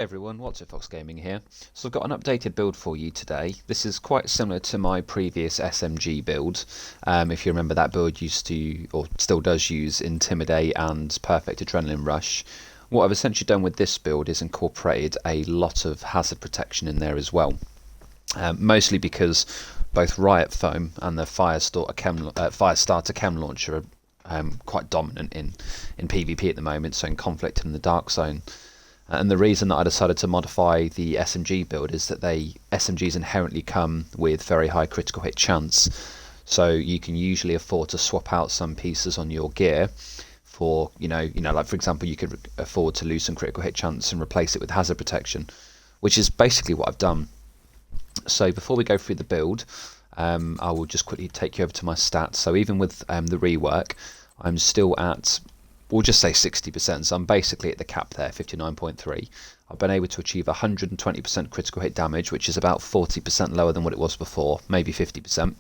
Everyone, what's it, Fox Gaming here. So I've got an updated build for you today. This is quite similar to my previous SMG build. If you remember, that build used to, or still does use, Intimidate and Perfect Adrenaline Rush. What I've essentially done with this build is incorporated a lot of hazard protection in there as well. Mostly because both Riot Foam and the Firestarter Chem Launcher are quite dominant in PvP at the moment, so in Conflict and in the Dark Zone. And the reason that I decided to modify the SMG build is that SMGs inherently come with very high critical hit chance. So you can usually afford to swap out some pieces on your gear for, like for example, you could afford to lose some critical hit chance and replace it with hazard protection, which is basically what I've done. So before we go through the build, I will just quickly take you over to my stats. So even with the rework, I'm still at, we'll just say 60%, so I'm basically at the cap there, 59.3. I've been able to achieve 120% critical hit damage, which is about 40% lower than what it was before, maybe 50%.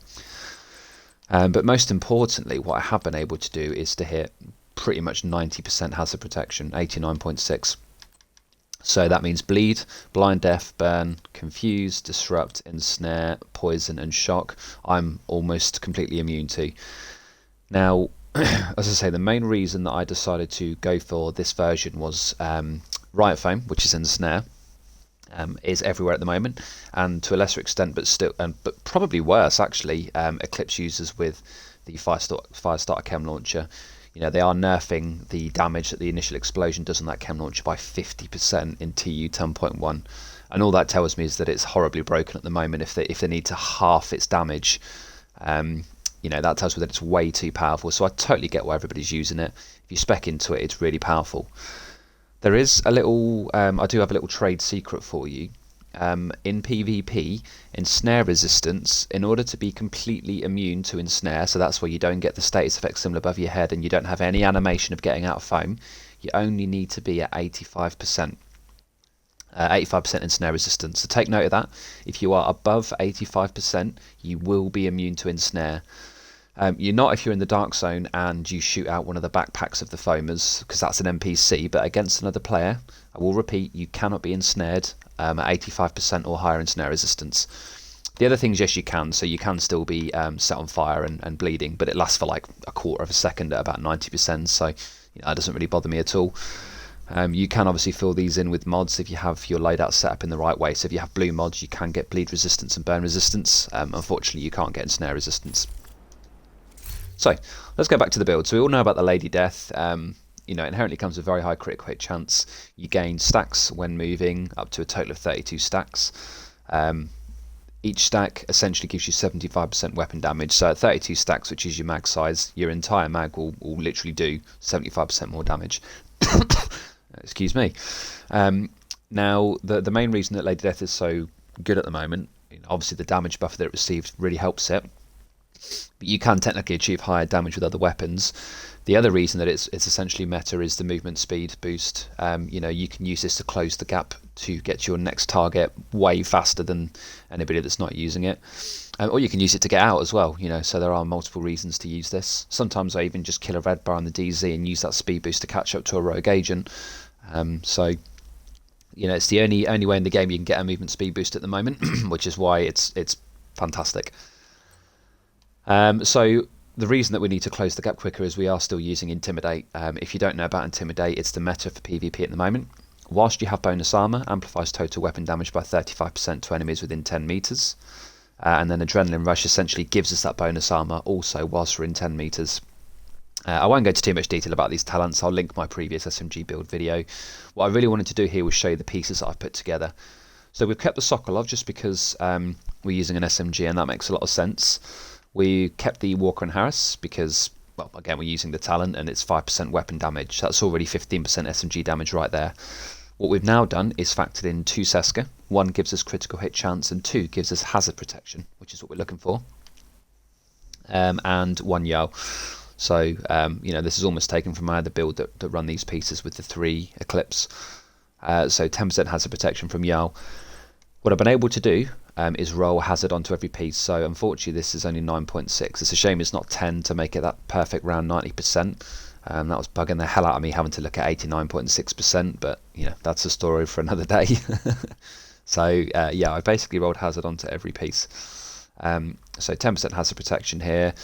But most importantly, what I have been able to do is to hit pretty much 90% hazard protection, 89.6. So that means bleed, blind, deaf, burn, confuse, disrupt, ensnare, poison and shock I'm almost completely immune to. Now, as I say, the main reason that I decided to go for this version was Riot Foam, which is ensnare, is everywhere at the moment, and to a lesser extent, but probably worse actually, Eclipse users with the Firestarter Chem Launcher. They are nerfing the damage that the initial explosion does on that Chem Launcher by 50% in TU 10.1, and all that tells me is that it's horribly broken at the moment. If they need to half its damage, that tells me that it's way too powerful. So I totally get why everybody's using it. If you spec into it, it's really powerful. There is a little, I do have a little trade secret for you. In PvP, ensnare resistance, in order to be completely immune to ensnare, so that's where you don't get the status effect symbol above your head and you don't have any animation of getting out of foam, you only need to be at 85%. 85% ensnare resistance. So take note of that. If you are above 85%, you will be immune to ensnare. You're not if you're in the Dark Zone and you shoot out one of the backpacks of the foamers, because that's an NPC, but against another player, I will repeat, you cannot be ensnared at 85% or higher ensnare resistance. The other things, yes, you can. So you can still be set on fire and bleeding, but it lasts for like a quarter of a second at about 90%, so that doesn't really bother me at all. You can obviously fill these in with mods if you have your loadout set up in the right way. So if you have blue mods, you can get bleed resistance and burn resistance. Unfortunately, you can't get ensnare resistance. So let's go back to the build. So we all know about the Lady Death. Inherently comes with very high critical hit chance. You gain stacks when moving, up to a total of 32 stacks. Each stack essentially gives you 75% weapon damage. So at 32 stacks, which is your mag size, your entire mag will literally do 75% more damage. Excuse me. Now, the main reason that Lady Death is so good at the moment, obviously the damage buffer that it received really helps it, but you can technically achieve higher damage with other weapons. The other reason that it's essentially meta is the movement speed boost. You can use this to close the gap to get your next target way faster than anybody that's not using it. Or you can use it to get out as well, so there are multiple reasons to use this. Sometimes I even just kill a red bar on the DZ and use that speed boost to catch up to a rogue agent. It's the only way in the game you can get a movement speed boost at the moment, which is why it's fantastic. So the reason that we need to close the gap quicker is we are still using Intimidate. If you don't know about Intimidate, it's the meta for PvP at the moment. Whilst you have bonus armor, amplifies total weapon damage by 35% to enemies within 10 meters. And then Adrenaline Rush essentially gives us that bonus armor also whilst we're in 10 meters. I won't go into too much detail about these talents. I'll link my previous SMG build video. What I really wanted to do here was show you the pieces that I've put together. So we've kept the Sokolov just because we're using an SMG and that makes a lot of sense. We kept the Walker and Harris because, well, again, we're using the talent and it's 5% weapon damage. That's already 15% SMG damage right there. What we've now done is factored in 2 Seska. 1 gives us critical hit chance and 2 gives us hazard protection, which is what we're looking for. And 1 Yao. So, this is almost taken from my other build that run these pieces with the 3 Eclipse. So 10% hazard protection from Yao. What I've been able to do is roll hazard onto every piece. So unfortunately this is only 9.6. It's a shame it's not 10 to make it that perfect round 90%. That was bugging the hell out of me having to look at 89.6%, but you know, that's a story for another day. So yeah, I basically rolled hazard onto every piece. So 10% hazard protection here.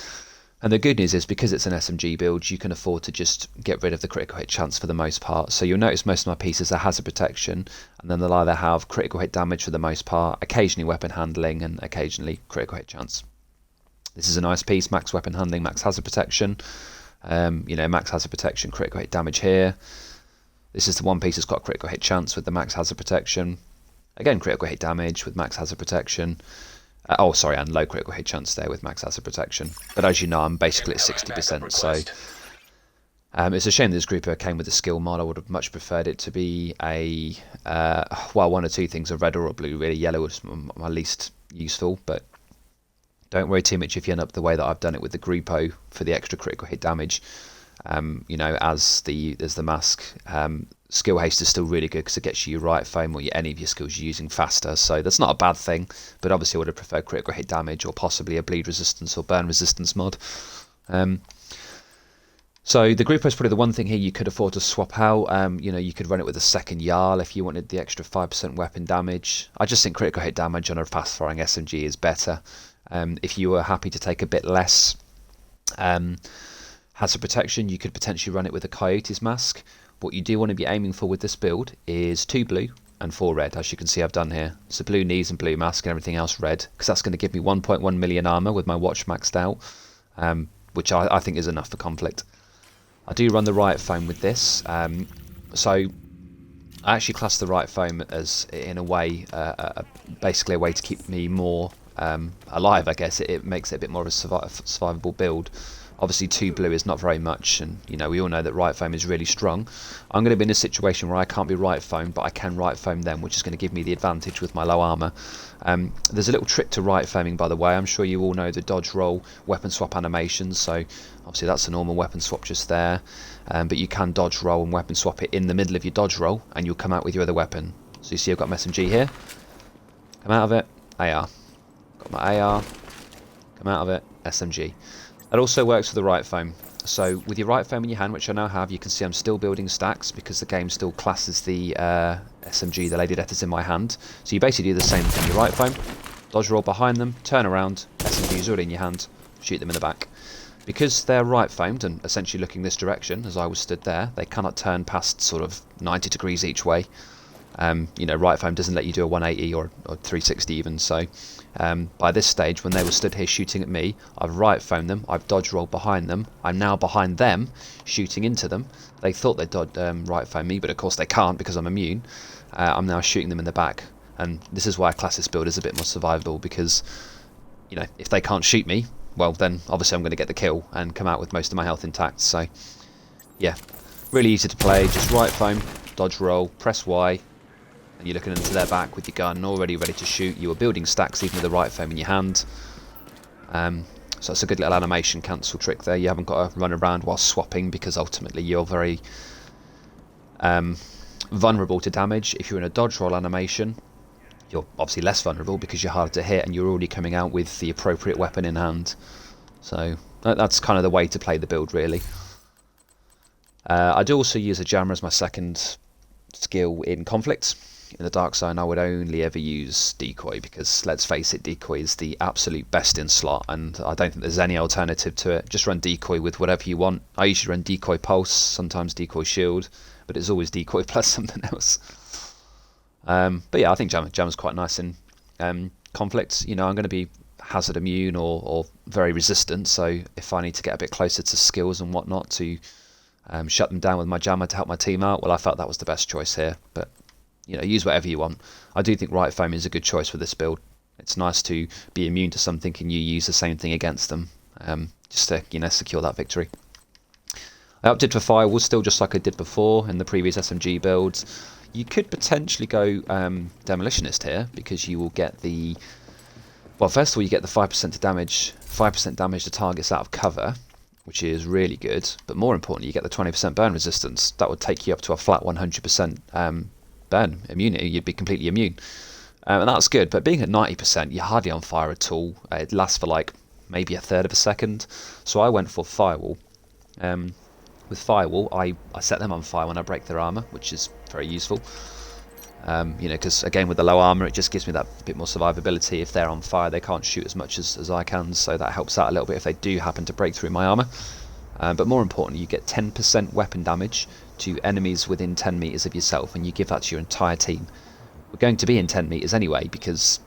And the good news is, because it's an SMG build, you can afford to just get rid of the critical hit chance for the most part. So you'll notice most of my pieces are hazard protection, and then they'll either have critical hit damage for the most part, occasionally weapon handling, and occasionally critical hit chance. This is a nice piece, max weapon handling, max hazard protection. You know, max hazard protection, critical hit damage here. This is the one piece that's got critical hit chance with the max hazard protection. Again, critical hit damage with max hazard protection. Oh, sorry, and low critical hit chance there with max hazard protection. But as you know, I'm basically at 60%, so it's a shame this grouper came with a skill mod. I would have much preferred it to be a, well, one or two things, a red or a blue. Really, yellow was my least useful, but don't worry too much if you end up the way that I've done it with the Grupo for the extra critical hit damage. You know, as the mask, skill haste is still really good because it gets you your Riot Foam or any of your skills you're using faster, so that's not a bad thing, but obviously I would have preferred critical hit damage or possibly a bleed resistance or burn resistance mod. So the Grupo is probably the one thing here you could afford to swap out. You know, you could run it with a second Jarl if you wanted the extra 5% weapon damage. I just think critical hit damage on a fast firing SMG is better. If you were happy to take a bit less hazard protection, you could potentially run it with a Coyote's mask. What you do want to be aiming for with this build is 2 blue and 4 red, as you can see I've done here. So blue knees and blue mask and everything else red, because that's going to give me 1.1 million armor with my watch maxed out, which I think is enough for conflict. I do run the Riot Foam with this, so I actually class the Riot Foam as, in a way, basically a way to keep me more alive, I guess. It makes it a bit more of a survivable build. Obviously 2 blue is not very much, and you know, we all know that Riot Foam is really strong. I'm going to be in a situation where I can't be Riot Foam, but I can Riot Foam them, which is going to give me the advantage with my low armor. There's a little trick to Riot Foaming, by the way. I'm sure you all know the dodge roll weapon swap animations, so obviously that's a normal weapon swap just there, but you can dodge roll and weapon swap it in the middle of your dodge roll and you'll come out with your other weapon. So you see I've got my SMG here, come out of it, AR, got my AR, come out of it, SMG. That also works for the Riot Foam. So with your Riot Foam in your hand, which I now have, you can see I'm still building stacks because the game still classes the SMG, the Lady Death, in my hand. So you basically do the same thing. Your Riot Foam, dodge roll behind them, turn around, SMG's already in your hand, shoot them in the back. Because they're Riot Foamed and essentially looking this direction, as I was stood there, they cannot turn past sort of 90 degrees each way. You know, Riot Foam doesn't let you do a 180 or 360 even, so by this stage, when they were stood here shooting at me, I've Riot Foamed them, I've dodge rolled behind them, I'm now behind them, shooting into them. They thought they'd Riot Foam me, but of course they can't because I'm immune. I'm now shooting them in the back, and this is why I class this build as a bit more survivable, because, you know, if they can't shoot me, well then obviously I'm going to get the kill and come out with most of my health intact. So yeah, really easy to play, just Riot Foam, dodge roll, press Y, and you're looking into their back with your gun already ready to shoot. You are building stacks even with the Riot Foam in your hand. So it's a good little animation cancel trick there. You haven't got to run around while swapping, because ultimately you're very vulnerable to damage. If you're in a dodge roll animation, you're obviously less vulnerable because you're harder to hit and you're already coming out with the appropriate weapon in hand. So that's kind of the way to play the build, really. I do also use a jammer as my second skill in conflict. In the Dark Zone I would only ever use decoy, because let's face it, decoy is the absolute best in slot and I don't think there's any alternative to it. Just run decoy with whatever you want. I usually run decoy pulse, sometimes decoy shield, but it's always decoy plus something else. But yeah, I think jammer's quite nice in conflict. You know, I'm going to be hazard immune or very resistant, so if I need to get a bit closer to skills and whatnot to shut them down with my jammer to help my team out, well, I felt that was the best choice here. But you know, use whatever you want. I do think Riot Foam is a good choice for this build. It's nice to be immune to something and you use the same thing against them, just to, you know, secure that victory. I opted for firewall still, just like I did before in the previous SMG builds. You could potentially go demolitionist here, because you will get the, well, first of all you get the 5% damage to targets out of cover, which is really good, but more importantly you get the 20% burn resistance. That would take you up to a flat 100% burn immunity. You'd be completely immune, and that's good. But being at 90%, you're hardly on fire at all. It lasts for like maybe a third of a second, so I went for firewall. With Firewall, I set them on fire when I break their armour, which is very useful. You know, because again with the low armour, it just gives me that bit more survivability. If they're on fire, they can't shoot as much as I can, so that helps out a little bit if they do happen to break through my armour. But more importantly, you get 10% weapon damage to enemies within 10 meters of yourself, and you give that to your entire team. We're going to be in 10 meters anyway, because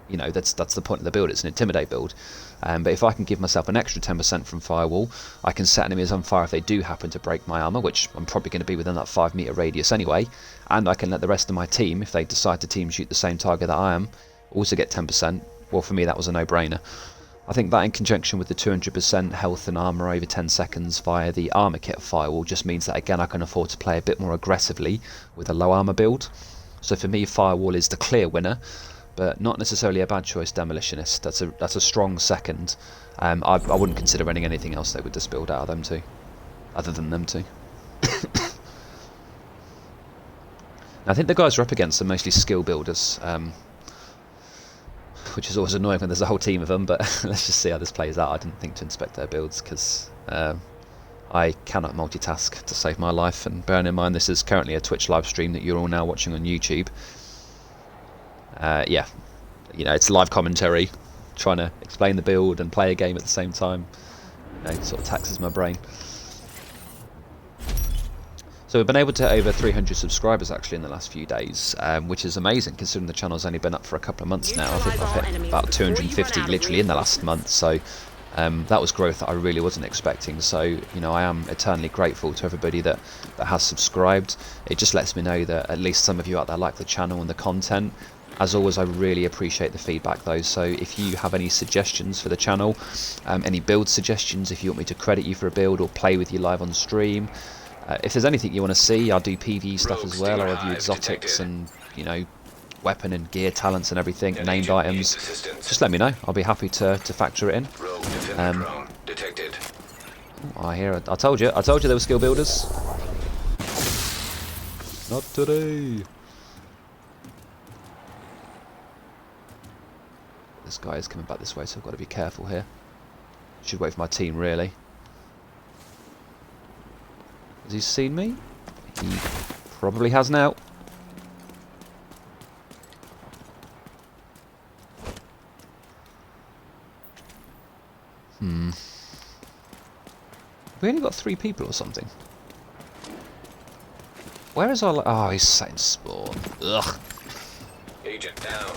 you know that's the point of the build. It's an intimidate build. But if I can give myself an extra 10% from Firewall, I can set enemies on fire if they do happen to break my armour, which I'm probably going to be within that 5 meter radius anyway, and I can let the rest of my team, if they decide to team shoot the same target that I am, also get 10%. Well, for me that was a no-brainer. I think that in conjunction with the 200% health and armour over 10 seconds via the armour kit of Firewall just means that again I can afford to play a bit more aggressively with a low armour build. So for me, Firewall is the clear winner, but not necessarily a bad choice, Demolitionist. That's a strong second. I wouldn't consider running anything else though with this build out of them two, other than them two. I think the guys we're up against are mostly skill builders, which is always annoying when there's a whole team of them, but let's just see how this plays out. I didn't think to inspect their builds because I cannot multitask to save my life, and bearing in mind this is currently a Twitch live stream that you're all now watching on YouTube. Yeah, you know, it's live commentary, trying to explain the build and play a game at the same time. You know, it sort of taxes my brain. So we've been able to hit over 300 subscribers actually in the last few days, which is amazing considering the channel's only been up for a couple of months now. I think I've hit about 250 literally in the last month, so that was growth that I really wasn't expecting. So, you know, I am eternally grateful to everybody that has subscribed. It just lets me know that at least some of you out there like the channel and the content. As always, I really appreciate the feedback though, so if you have any suggestions for the channel, any build suggestions, if you want me to credit you for a build or play with you live on stream, if there's anything you want to see, I'll do PvE stuff as well. I review exotics and, you know, weapon and gear talents and everything, named items. Just let me know, I'll be happy to factor it in. I told you there were skill builders. Not today. This guy is coming back this way, so I've got to be careful here. Should wait for my team, really. Has he seen me? He probably has now. We only got 3 people or something. Where is our... Oh, he's sat in spawn. Ugh. Agent down.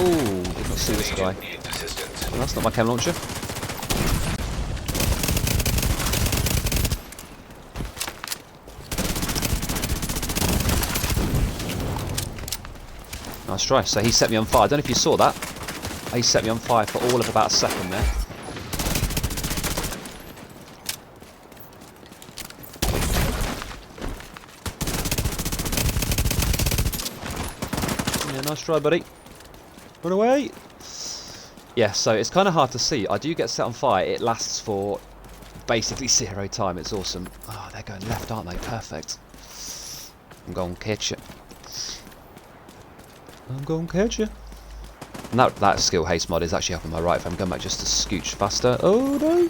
Oh, did not see this guy. Well, that's not my chem launcher. Nice try. So he set me on fire. I don't know if you saw that. He set me on fire for all of about a second there. Yeah, nice try, buddy. Run away! Yeah, so it's kind of hard to see. I do get set on fire. It lasts for basically 0 time. It's awesome. Oh, they're going left, aren't they? Perfect. I'm going to catch you. I'm going to catch you. And that skill haste mod is actually up on my right if I'm going back just to scooch faster. Oh, no!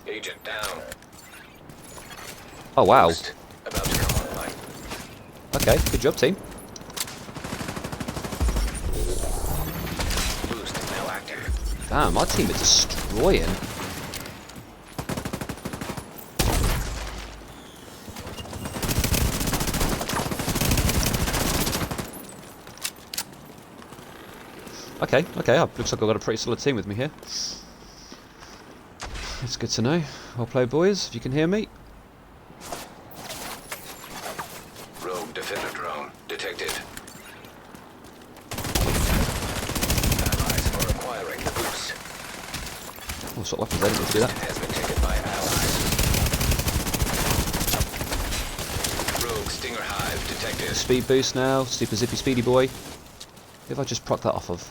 Agent down. Oh, wow. About to come online. Okay, good job, team. Damn, my team is destroying. Okay, looks like I've got a pretty solid team with me here. It's good to know. Well played, boys, if you can hear me. Rogue defender drone detected. Oh, sort of weapons, I didn't need to do that. Has been taken by allies. Rogue Stinger Hive detected. Speed boost now, super zippy speedy boy. Who have I just proc that off of?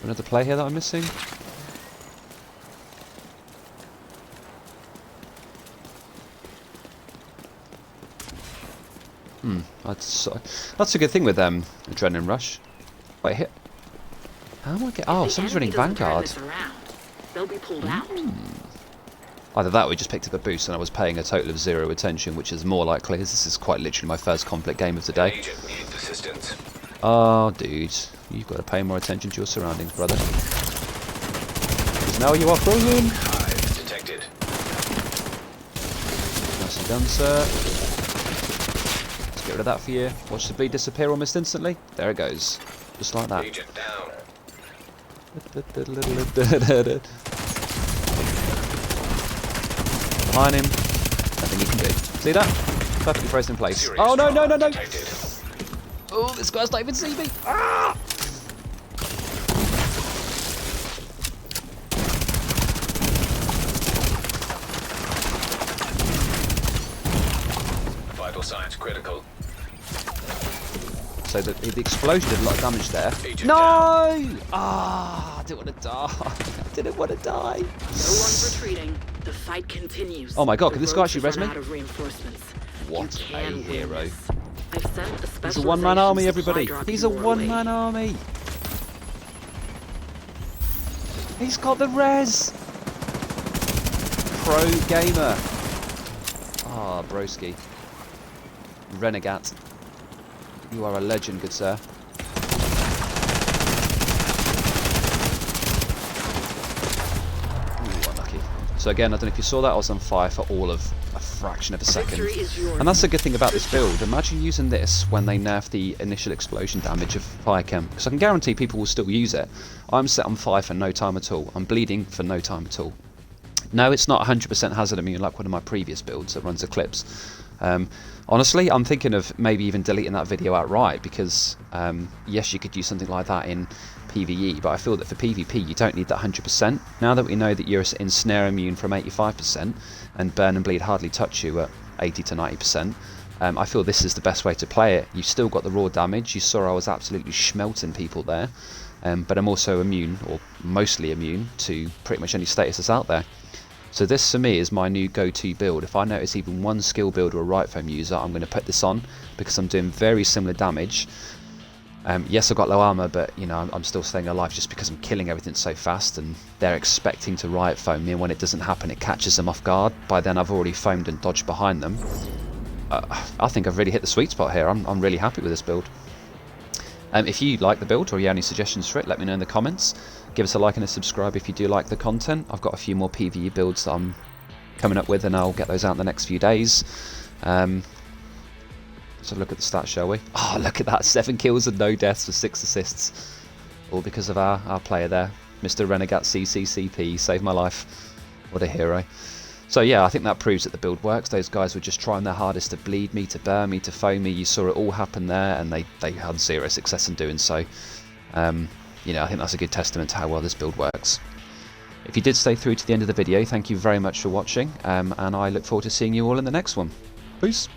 Another play here that I'm missing? That's a good thing with Adrenaline Rush. Wait, hit. How am I get? Oh, someone's running Vanguard. They'll be pulled out. Either that or we just picked up a boost and I was paying a total of 0 attention, which is more likely, as this is quite literally my first conflict game of the day. Agent needs assistance. Oh, dude. You've got to pay more attention to your surroundings, brother. Because now you are frozen! Hive detected. Nicely done, sir. Let's get rid of that for you. Watch the bleed disappear almost instantly. There it goes. Just like that. Agent down. Behind him. Nothing you can do. See that? Perfectly frozen in place. Serious Oh, no, no, no, no! detected. Oh, this guy's not even see me! Ah! Vital signs critical. So the explosion did a lot of damage there. Agent No! down. Ah, I didn't want to die. I didn't want to die. No one's retreating. The fight continues. Oh my god, The can this guy rogues actually have res me? run out of reinforcements. What You a can win hero. this. I've sent a He's a one-man army, specialization everybody. supply drop He's a your way. one-man army. He's got the res. Pro gamer. Ah, broski. Renegade. You are a legend, good sir. Ooh, unlucky. So again, I don't know if you saw that, I was on fire for all of a fraction of a second. Victory is yours. And that's the good thing about this build. Imagine using this when they nerf the initial explosion damage of fire chem, because I can guarantee people will still use it. I'm set on fire for no time at all. I'm bleeding for no time at all. No, it's not 100% hazard immune like one of my previous builds that runs Eclipse. Honestly, I'm thinking of maybe even deleting that video outright, because yes, you could use something like that in PvE, but I feel that for PvP you don't need that 100%. Now that we know that you're ensnare immune from 85% and burn and bleed hardly touch you at 80 to 90%, I feel this is the best way to play it. You've still got the raw damage. You saw I was absolutely schmelting people there, but I'm also immune, or mostly immune, to pretty much any status that's out there. So this for me is my new go-to build. If I notice even one skill build or a Riot Foam user, I'm going to put this on, because I'm doing very similar damage. Yes, I've got low armor, but you know, I'm still staying alive just because I'm killing everything so fast, and they're expecting to Riot Foam me, and when it doesn't happen it catches them off guard. By then I've already foamed and dodged behind them. I think I've really hit the sweet spot here. I'm really happy with this build. If you like the build or you have any suggestions for it, let me know in the comments. Give us a like and a subscribe if you do like the content. I've got a few more PvE builds that I'm coming up with, and I'll get those out in the next few days. So look at the stats, shall we? Oh, look at that. 7 kills and no deaths with 6 assists. All because of our player there, Mr. Renegade CCCP. Saved my life. What a hero. So yeah, I think that proves that the build works. Those guys were just trying their hardest to bleed me, to burn me, to foam me. You saw it all happen there, and they had 0 success in doing so. You know, I think that's a good testament to how well this build works. If you did stay through to the end of the video, thank you very much for watching, and I look forward to seeing you all in the next one. Peace!